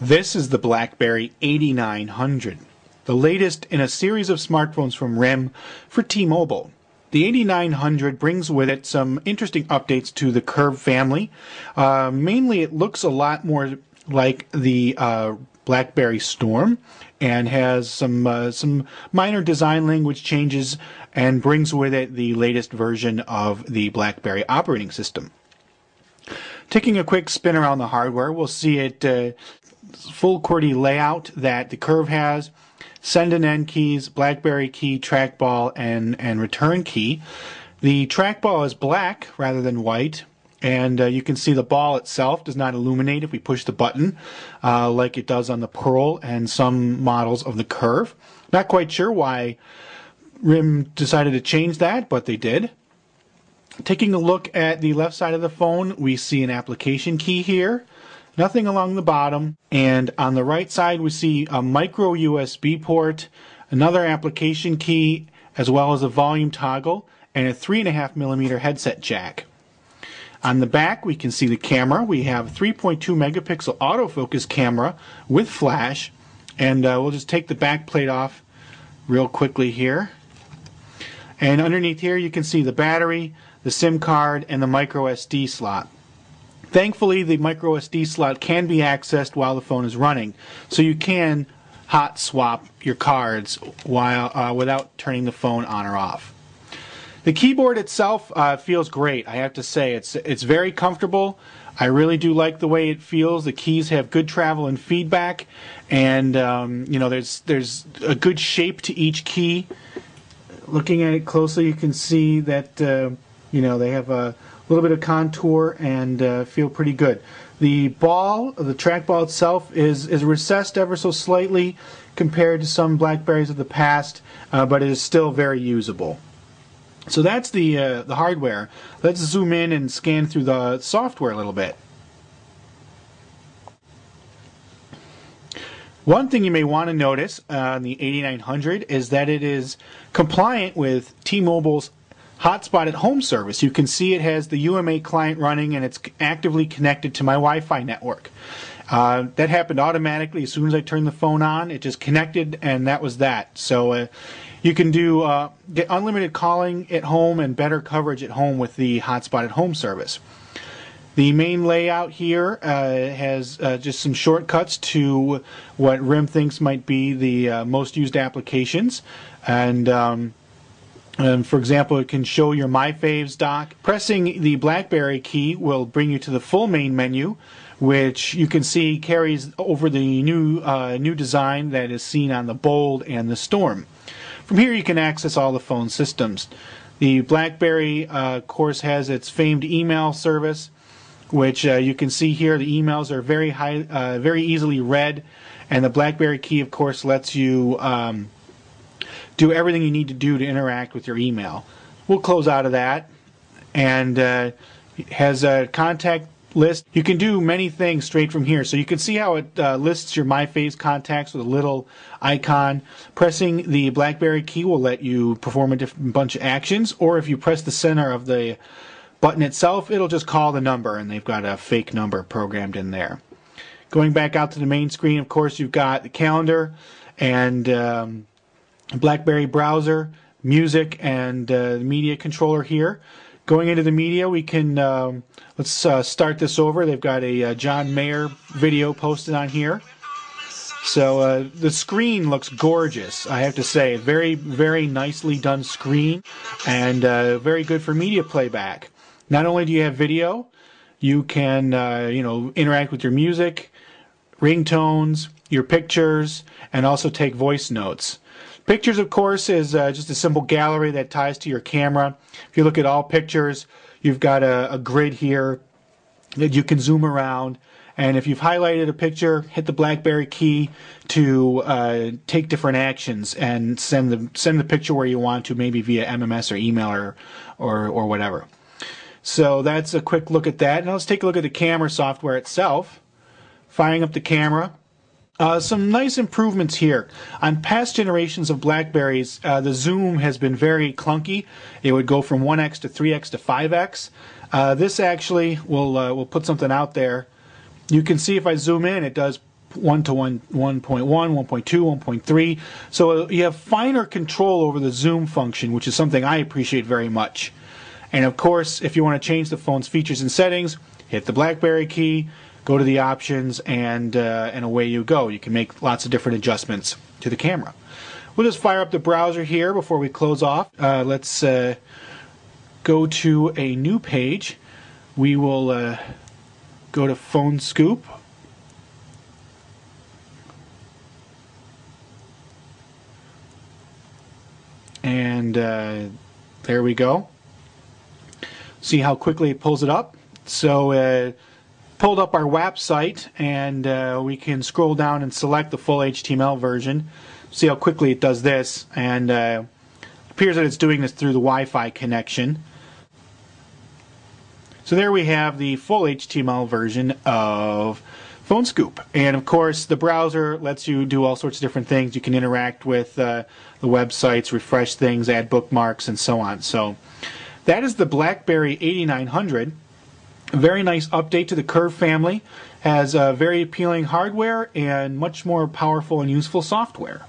This is the BlackBerry 8900, the latest in a series of smartphones from RIM for T-Mobile. The 8900 brings with it some interesting updates to the Curve family. Mainly it looks a lot more like the BlackBerry Storm and has some minor design language changes and brings with it the latest version of the BlackBerry operating system. Taking a quick spin around the hardware, we'll see it full QWERTY layout that the Curve has, send and end keys, BlackBerry key, trackball, and return key. The trackball is black rather than white, and you can see the ball itself does not illuminate if we push the button like it does on the Pearl and some models of the Curve. Not quite sure why RIM decided to change that, but they did. Taking a look at the left side of the phone, we see an application key here. Nothing along the bottom, and on the right side we see a micro USB port, another application key, as well as a volume toggle, and a 3.5mm headset jack. On the back we can see the camera. We have a 3.2 megapixel autofocus camera with flash, and we'll just take the back plate off real quickly here. And underneath here you can see the battery, the SIM card, and the micro SD slot. Thankfully, the micro SD slot can be accessed while the phone is running, so you can hot swap your cards while without turning the phone on or off. The keyboard itself feels great. I have to say, it's very comfortable. I really do like the way it feels. The keys have good travel and feedback, and you know, there's a good shape to each key. Looking at it closely, you can see that you know, they have a little bit of contour and feel pretty good. The trackball itself is recessed ever so slightly compared to some BlackBerries of the past, but it is still very usable. So that's the hardware. Let's zoom in and scan through the software a little bit. One thing you may want to notice on the 8900 is that it is compliant with T-Mobile's Hotspot at Home service. You can see it has the UMA client running and it's actively connected to my Wi-Fi network. That happened automatically as soon as I turned the phone on. It just connected and that was that. So you can get unlimited calling at home and better coverage at home with the Hotspot at Home service. The main layout here has just some shortcuts to what RIM thinks might be the most used applications. And for example, it can show your My Faves dock. Pressing the BlackBerry key will bring you to the full main menu, which you can see carries over the new design that is seen on the Bold and the Storm. From here you can access all the phone systems. The BlackBerry, of course, has its famed email service, which you can see here. The emails are very easily read, and the BlackBerry key, of course, lets you do everything you need to do to interact with your email. We'll close out of that, and has a contact list. You can do many things straight from here. So you can see how it lists your My Faves contacts with a little icon. Pressing the BlackBerry key will let you perform a different bunch of actions, or if you press the center of the button itself, it'll just call the number, and they've got a fake number programmed in there. Going back out to the main screen, of course, you've got the calendar and BlackBerry browser, music, and the media controller here. Going into the media, we can let's start this over. They've got a John Mayer video posted on here. So the screen looks gorgeous, I have to say. Very, very nicely done screen, and very good for media playback. Not only do you have video, you can you know, interact with your music, ringtones, your pictures, and also take voice notes. Pictures, of course, is just a simple gallery that ties to your camera. If you look at all pictures, you've got a grid here that you can zoom around. And if you've highlighted a picture, hit the BlackBerry key to take different actions and send the picture where you want to, maybe via MMS or email or whatever. So that's a quick look at that. Now let's take a look at the camera software itself. Firing up the camera. Some nice improvements here. On past generations of BlackBerries, the zoom has been very clunky. It would go from 1x to 3x to 5x. This actually will put something out there. You can see if I zoom in, it does 1 to 1, 1.1, 1.2, 1.3. So you have finer control over the zoom function, which is something I appreciate very much. And of course, if you want to change the phone's features and settings, hit the BlackBerry key, go to the options, and away you go. You can make lots of different adjustments to the camera. We'll just fire up the browser here before we close off. Let's go to a new page. We will go to Phone Scoop. And there we go. See how quickly it pulls it up. So pulled up our WAP site, and we can scroll down and select the full HTML version. See how quickly it does this, and it appears that it's doing this through the Wi-Fi connection. So there we have the full HTML version of Phone Scoop. And of course, the browser lets you do all sorts of different things. You can interact with the websites, refresh things, add bookmarks, and so on. So that is the BlackBerry 8900. A very nice update to the Curve family. Has very appealing hardware and much more powerful and useful software.